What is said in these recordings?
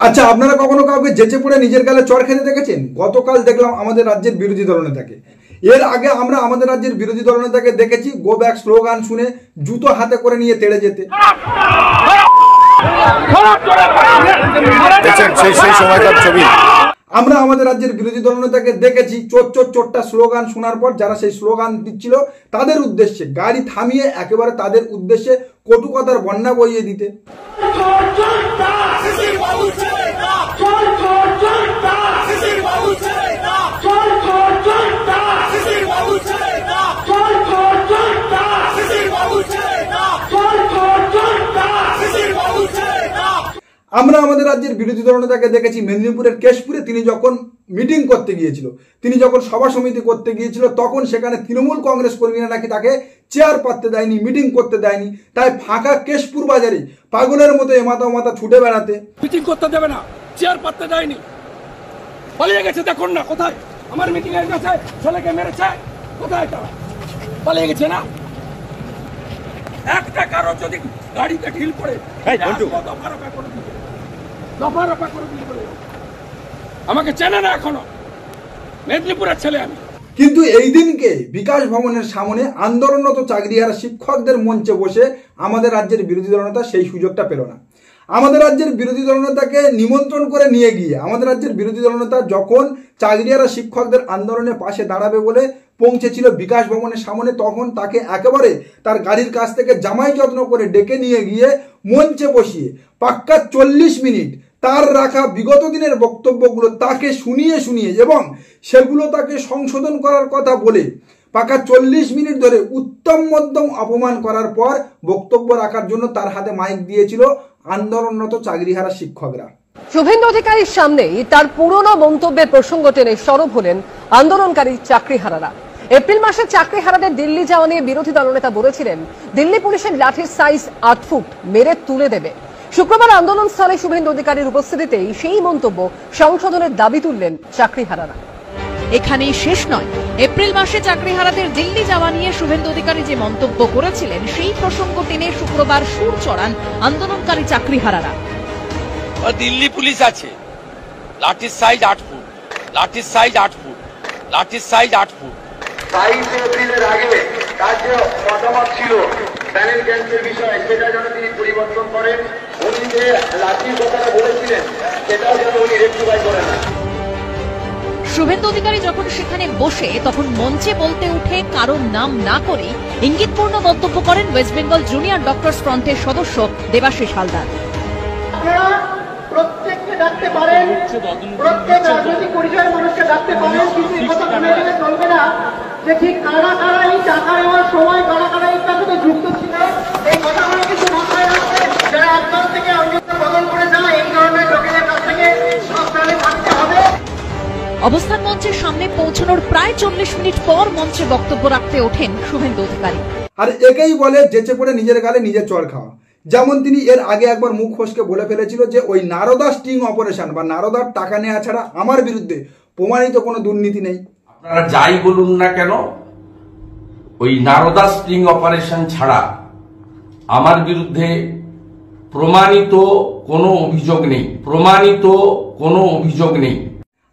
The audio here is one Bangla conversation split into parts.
আচ্ছা, আপনারা কখনো কাউকে যেচে পড়ে নিজের গালে চড় খেতে দেখেছেন? গতকাল দেখলাম আমাদের রাজ্যের বিরোধী দলনেতাকে। এর আগে আমরা আমাদের রাজ্যের বিরোধী দলনেতাকে দেখেছি গো ব্যাক স্লোগান শুনে জুতো হাতে করে নিয়ে তেড়ে যেতে। আমরা আমাদের রাজ্যের বিরোধী দলনেতাকে দেখেছি চোর চোর চোরটা স্লোগান শোনার পর যারা সেই স্লোগান দিচ্ছিল তাদের উদ্দেশ্যে গাড়ি থামিয়ে একেবারে তাদের উদ্দেশ্যে কটু কথার বন্যা বইয়ে দিতে। আমরা আমাদের রাজ্যের বিরোধী দলনেতাকে দেখেছি মেদিনীপুরের কেশপুরে তিনি যখন মিটিং করতে গিয়েছিল, তিনি যখন সভা সমিতি করতে গিয়েছিল, তখন সেখানে তৃণমূল কংগ্রেস কর্মীরা নাকি তাকে চেয়ার পাততে দেয়নি, মিটিং করতে দেয়নি, তাই ফাঁকা কেশপুর বাজারে পাগলের মতো এমাথা ওমাথা ছুটে বেড়াতে। মিটিং করতে দেবে না, চেয়ার পাততে দেয়নি, পালিয়ে গেছে। দেখুন না কোথায় আমার মিটিং এর কাছে ছেলেকে মেরেছে, কোথায় তারা পালিয়ে গেছে না। একটা কারো যদি গাড়িতে ঢিল পড়ে দফা করে দিবে। আমাকে চেনে না এখনো, মেদিনীপুরের ছেলে আমি। কিন্তু এই দিনকে বিকাশ ভবনের সামনে আন্দোলনরত চাকরিহারা শিক্ষকদের মঞ্চে বসে আমাদের রাজ্যের বিরোধী দলনেতা সেই সুযোগটা পেল না। আমাদের রাজ্যের বিরোধী দলনেতাকে নিমন্ত্রণ করে নিয়ে গিয়ে আমাদের রাজ্যের বিরোধী দলনেতা যখন চাকরিহারা শিক্ষকদের আন্দোলনের পাশে দাঁড়াবে বলে পৌঁছেছিল বিকাশ ভবনের সামনে, তখন তাকে একেবারে তার গাড়ির কাছ থেকে জামাই যত্ন করে ডেকে নিয়ে গিয়ে মঞ্চে বসিয়ে পাক্কা 40 মিনিট তার রাখা বিগত দিনের বক্তব্যগুলো তাকে শুনিয়ে এবং সেগুলো তাকে সংশোধন করার কথা বলে পাকা 40 মিনিট ধরে উত্তম মধ্যম অপমান করার পর বক্তব্য রাখার জন্য তার হাতে মাইক দিয়েছিল আন্দোলনরত চাকরিহারা শিক্ষকরা। শুভেন্দু অধিকারীর সামনেই তার পুরনো মন্তব্যের প্রসঙ্গ টেনে সরব হলেন আন্দোলনকারী চাকরিহারারা। এপ্রিল মাসে চাকরিহারাদের দিল্লি যাওয়া নিয়ে বিরোধী দলনেতা বলেছিলেন দিল্লি পুলিশের লাঠির সাইজ 8 ফুট, মেরে তুলে দেবে। শুক্রবার আন্দোলন স্থলে শুভেন্দু অধিকারীর উপস্থিতিতেই সেই মন্তব্য সংশোধনের দাবি তুললেন চাকরিহারারা। এখানেই শেষ নয়, এপ্রিল মাসে চাকরিহারাদের দিল্লি যাওয়া নিয়ে শুভেন্দু অধিকারী যে মন্তব্য করেছিলেন সেই প্রসঙ্গ টেনে শুক্রবার সুর চড়ান আন্দোলনকারী চাকরিহারারা। দিল্লি পুলিশ আছে, লাঠির সাইজ 8 ফুট, লাঠির সাইজ 8 ফুট, লাঠির সাইজ 8 ফুট। 22 এপ্রিলের আগে তার যে মতামত ছিল প্যানেল ক্যান্সের বিষয়ে, সেটা যেন তিনি পরিবর্তন করেন। উনি যে লাঠির কথাটা বলেছিলেন সেটাও যেন উনি রেকটিফাই করেন। শুভেন্দু অধিকারী যখন সেখানে বসে তখন মঞ্চে বলতে উঠে কারোর নাম না করে ইঙ্গিতপূর্ণ মন্তব্য করেন ওয়েস্ট বেঙ্গল জুনিয়র ডক্টরস ফ্রন্টের সদস্য দেবাশিস হালদার। আপনারা প্রত্যেককে ডাকতে পারেন, প্রত্যেক রাজনৈতিক পরিচয়ের মানুষকে ডাকতে পারেন, কিন্তু এই কথা মনে রেখে চলবে না যে ঠিক কারা কারা এই টাকা নেওয়ার সময় কারা কারা এই সাথে যুক্ত ছিল। এই কথাগুলো কিন্তু মাথায় রাখতে যারা একদল থেকে অন্যত্র বদল করে যায়, এই ধরনের লোকেদের কাছ থেকে সাবধানে থাকতে হবে। অবস্থান মঞ্চের সামনে পৌঁছানোর প্রায় 40 মিনিট পর মঞ্চে বক্তব্য রাখতে ওঠেন শুভেন্দু অধিকারী। আর একেই বলে যেচে পড়ে নিজের গালে নিজের চড় খাওয়া। যেমন তিনি এর আগে একবার মুখ ফসকে বলে ফেলেছিল যে ওই নারদা স্টিং অপারেশন বা নারদার টাকা নেওয়া ছাড়া আমার বিরুদ্ধে প্রমাণিত কোনো দুর্নীতি নেই। আপনারা যাই বলুন না কেন, ওই নারদা স্টিং অপারেশন ছাড়া আমার বিরুদ্ধে প্রমাণিত কোনো অভিযোগ নেই, প্রমাণিত কোনো অভিযোগ নেই।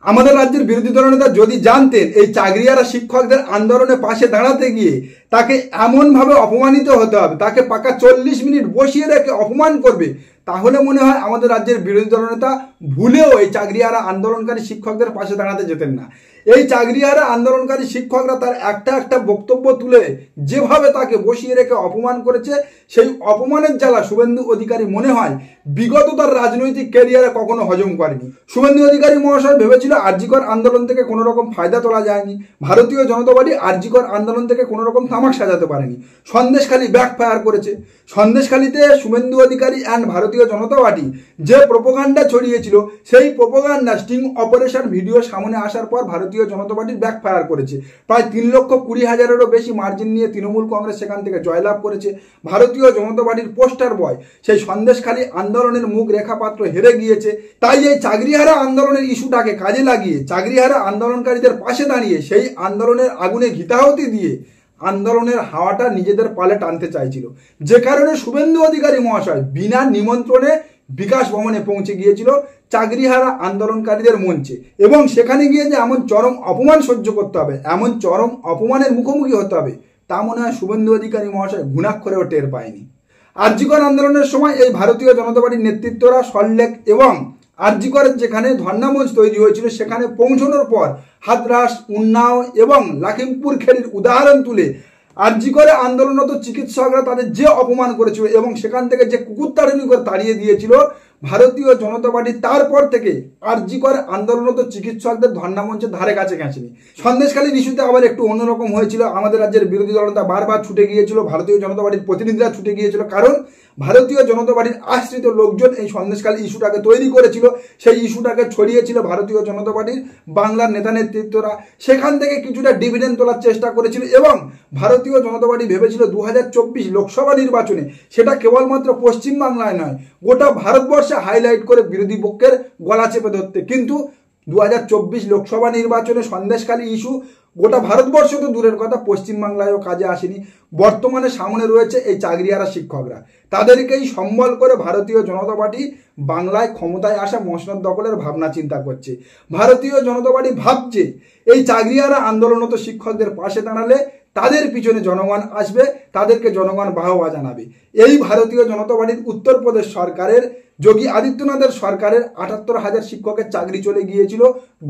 আমাদের রাজ্যের বিরোধী দলনেতা যদি জানতেন এই চাকরিহারা শিক্ষকদের আন্দোলনের পাশে দাঁড়াতে গিয়ে তাকে এমনভাবে অপমানিত হতে হবে, তাকে পাকা 40 মিনিট বসিয়ে রেখে অপমান করবে, তাহলে মনে হয় আমাদের রাজ্যের বিরোধী দলনেতা ভুলেও এই চাকরিহারা আন্দোলনকারী শিক্ষকদের পাশে দাঁড়াতে যেতেন না। এই চাকরিহারা আন্দোলনকারী শিক্ষকরা তার একটা বক্তব্য তুলে যেভাবে তাকে বসিয়ে রেখে অপমান করেছে, সেই অপমানের জ্বালা শুভেন্দু অধিকারী মনে হয় বিগত তার রাজনৈতিক ক্যারিয়ারে কখনো হজম করেনি। শুভেন্দু অধিকারী মহাশয় ভেবেছিল আরজিকর আন্দোলন থেকে কোনো রকম ফায়দা তোলা যায়নি, ভারতীয় জনতা পার্টি আরজিকর আন্দোলন থেকে কোনো রকম তামাক সাজাতে পারেনি। সন্দেশখালী ব্যাকফায়ার করেছে। সন্দেশখালীতে শুভেন্দু অধিকারী অ্যান্ড ভারতীয় জনতা পার্টি যে প্রোপাগান্ডা ছড়িয়েছিল, সেই প্রোপাগান্ডা স্টিং অপারেশন ভিডিও সামনে আসার পর ভারতীয় জনতা পার্টির ব্যাকফায়ার করেছে। প্রায় 3,20,000-এরও বেশি মার্জিন নিয়ে তৃণমূল কংগ্রেস সেখান থেকে জয়লাভ করেছে। ভারতীয় জনতা পার্টির পোস্টার বয় সেই সন্দেশখালী আন্দোলনের মুখ রেখাপাত্র হেরে গিয়েছে। তাই এই চাকরিহারা আন্দোলনের ইস্যুটাকে কাজে লাগিয়ে চাকরিহারা আন্দোলনকারীদের পাশে দাঁড়িয়ে সেই আন্দোলনের আগুনে ঘিতাহুতি দিয়ে আন্দোলনের হাওয়াটা নিজেদের পালে টানতে চাইছিল, যে কারণে শুভেন্দু অধিকারী মহাশয় বিনা নিমন্ত্রণে বিকাশ ভবনে পৌঁছে গিয়েছিল চাকরিহারা আন্দোলনকারীদের মঞ্চে, এবং সেখানে গিয়ে যে এমন চরম অপমান সহ্য করতে হবে, এমন চরম অপমানের মুখোমুখি হতে হবে, তা মনে হয় শুভেন্দু অধিকারী মহাশয় ঘুণাক্ষরেও টের পায়নি। আরজিকর আন্দোলনের সময় এই ভারতীয় জনতা পার্টির নেতৃত্বরা সল্টলেক এবং আরজিকরের যেখানে ধর্ণামঞ্চ তৈরি হয়েছিল সেখানে পৌঁছানোর পর হাতরাস, উন্নাও এবং লখিমপুর খেরির উদাহরণ তুলে আরজিকরে আন্দোলনরত চিকিৎসকরা তাদের যে অপমান করেছিল এবং সেখান থেকে যে কুকুরতাড়নি করে তাড়িয়ে দিয়েছিল ভারতীয় জনতা পার্টি, তারপর থেকে আরজিকর আন্দোলনরত চিকিৎসকদের ধর্ণামঞ্চের ধারে কাছে গেছেনি। সন্দেশখালীর ইস্যুতে আবার একটু অন্যরকম হয়েছিল। আমাদের রাজ্যের বিরোধী দলনেতা বারবার ছুটে গিয়েছিল, ভারতীয় জনতা পার্টির প্রতিনিধিরা ছুটে গিয়েছিল, কারণ ভারতীয় জনতা পার্টির আশ্রিত লোকজন এই সন্দেশখালী ইস্যুটাকে তৈরি করেছিল, সেই ইস্যুটাকে ছড়িয়েছিল ভারতীয় জনতা পার্টির বাংলার নেতা নেতৃত্বরা। সেখান থেকে কিছুটা ডিভিডেন্ড তোলার চেষ্টা করেছিল এবং ভারতীয় জনতা পার্টি ভেবেছিল 2024 লোকসভা নির্বাচনে সেটা কেবলমাত্র পশ্চিমবাংলায় নয়, গোটা ভারতবর্ষে হাইলাইট করে বিরোধী পক্ষের গলা চেপে ধরতে। কিন্তু 2024 লোকসভা নির্বাচনে সন্দেশখালী ইস্যু গোটা ভারতবর্ষ তো দূরের কথা, পশ্চিমবাংলায়ও কাজে আসেনি। বর্তমানে সামনে রয়েছে এই চাকরিহারা শিক্ষকরা, তাদেরকেই সম্বল করে ভারতীয় জনতা পার্টি বাংলায় ক্ষমতায় আসা মসনদ দখলের ভাবনা চিন্তা করছে। ভারতীয় জনতা পার্টি ভাবছে এই চাকরিহারা আন্দোলনরত শিক্ষকদের পাশে দাঁড়ালে তাদের পিছনে জনগণ আসবে, তাদেরকে জনগণ বাহবা জানাবে। এই ভারতীয় জনতা পার্টির উত্তরপ্রদেশ সরকারের যোগী আদিত্যনাথের সরকারের 78,000 শিক্ষকের চাকরি চলে গিয়েছিল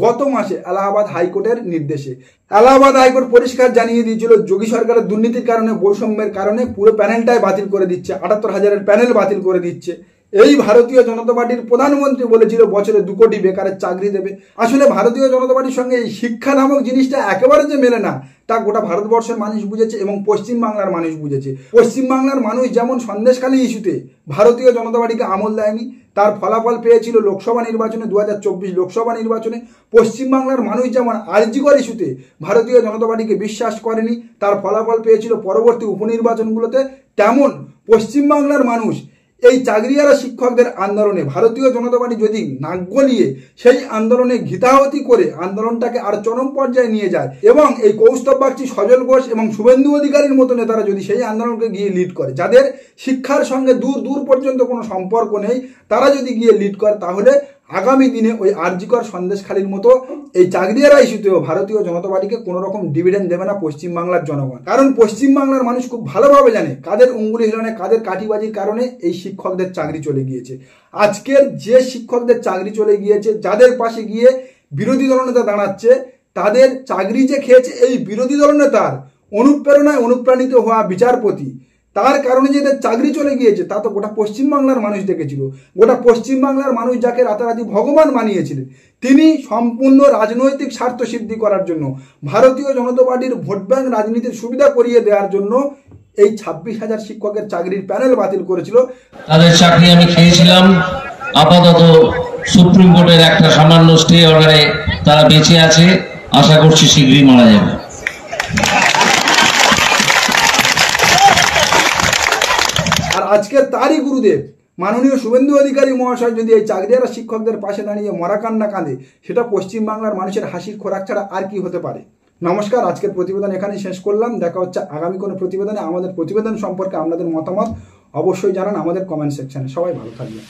গত মাসে এলাহাবাদ হাইকোর্টের নির্দেশে। এলাহাবাদ হাইকোর্ট পরিষ্কার জানিয়ে দিয়েছিল যোগী সরকারের দুর্নীতির কারণে, বৈষম্যের কারণে পুরো প্যানেলটাই বাতিল করে দিচ্ছে, 78,000-এর প্যানেল বাতিল করে দিচ্ছে। এই ভারতীয় জনতা পার্টির প্রধানমন্ত্রী বলেছিল বছরে 2 কোটি বেকারের চাকরি দেবে। আসলে ভারতীয় জনতা পার্টির সঙ্গে এই শিক্ষা নামক জিনিসটা একেবারে যে মেলে না, তা গোটা ভারতবর্ষের মানুষ বুঝেছে এবং পশ্চিমবাংলার মানুষ বুঝেছে। পশ্চিমবাংলার মানুষ যেমন সন্দেশখালী ইস্যুতে ভারতীয় জনতা পার্টিকে আমল দেয়নি, তার ফলাফল পেয়েছিল লোকসভা নির্বাচনে, 2024 লোকসভা নির্বাচনে। পশ্চিমবাংলার মানুষ যেমন আরজিকর ইস্যুতে ভারতীয় জনতা পার্টিকে বিশ্বাস করেনি, তার ফলাফল পেয়েছিল পরবর্তী উপনির্বাচনগুলোতে, তেমন পশ্চিমবাংলার মানুষ এই চাকরিহারা শিক্ষকদের আন্দোলনে ভারতীয় জনতা পার্টি যদি নাক গলিয়ে সেই আন্দোলনে ঘিতাহতি করে আন্দোলনটাকে আর চরম পর্যায়ে নিয়ে যায় এবং এই কৌস্তব বাগচি, সজল ঘোষ এবং শুভেন্দু অধিকারীর মতো নেতারা যদি সেই আন্দোলনকে গিয়ে লিড করে, যাদের শিক্ষার সঙ্গে দূর দূর পর্যন্ত কোনো সম্পর্ক নেই, তারা যদি গিয়ে লিড করে, তাহলে আগামী দিনে ওই আরজিকর সন্দেশখালীর মতো এই চাকরিহারা ইস্যুতেও ভারতীয় জনতা পার্টিকে কোনো রকম ডিভিডেন্ড দেবে না পশ্চিমবাংলার জনগণ। কারণ পশ্চিমবাংলার মানুষ খুব ভালোভাবে জানে কাদের অঙ্গুলি হিলনে, কাদের কাঠিবাজির কারণে এই শিক্ষকদের চাকরি চলে গিয়েছে। আজকের যে শিক্ষকদের চাকরি চলে গিয়েছে, যাদের পাশে গিয়ে বিরোধী দলনেতা দাঁড়াচ্ছে, তাদের চাকরি যে খেয়েছে এই বিরোধী দলনেতার অনুপ্রেরণায় অনুপ্রাণিত হওয়া বিচারপতি, তার কারণে যে চাকরি চলে গিয়েছে তা তো গোটা পশ্চিমবাংলার মানুষ দেখেছিল। গোটা পশ্চিমবাংলার মানুষ যাকে রাতারাতি ভগবান বানিয়েছিলেন, তিনি সম্পূর্ণ রাজনৈতিক স্বার্থ সিদ্ধি করার জন্য, ভারতীয় জনতা পার্টির ভোট ব্যাংক রাজনীতির সুবিধা করিয়ে দেওয়ার জন্য এই 26,000 শিক্ষকের চাকরির প্যানেল বাতিল করেছিল। তাদের চাকরি আমি খেয়েছিলাম। আপাতত সুপ্রিম কোর্টের একটা সামান্য স্টে অর্ডারে তারা বেঁচে আছে, আশা করছি শীঘ্রই মারা যাবে। আজকের তারই গুরুদেব মাননীয় শুভেন্দু অধিকারী মহাশয় যদি এই চাকরিহারা শিক্ষকদের পাশে দাঁড়িয়ে মরা কান্না কাঁদে, সেটা পশ্চিমবাংলার মানুষের হাসির খোরাক ছাড়া আর কি হতে পারে। নমস্কার, আজকের প্রতিবেদন এখানেই শেষ করলাম। দেখা হচ্ছে আগামী কোনো প্রতিবেদনে। আমাদের প্রতিবেদন সম্পর্কে আপনাদের মতামত অবশ্যই জানান আমাদের কমেন্ট সেকশনে। সবাই ভালো থাকবেন।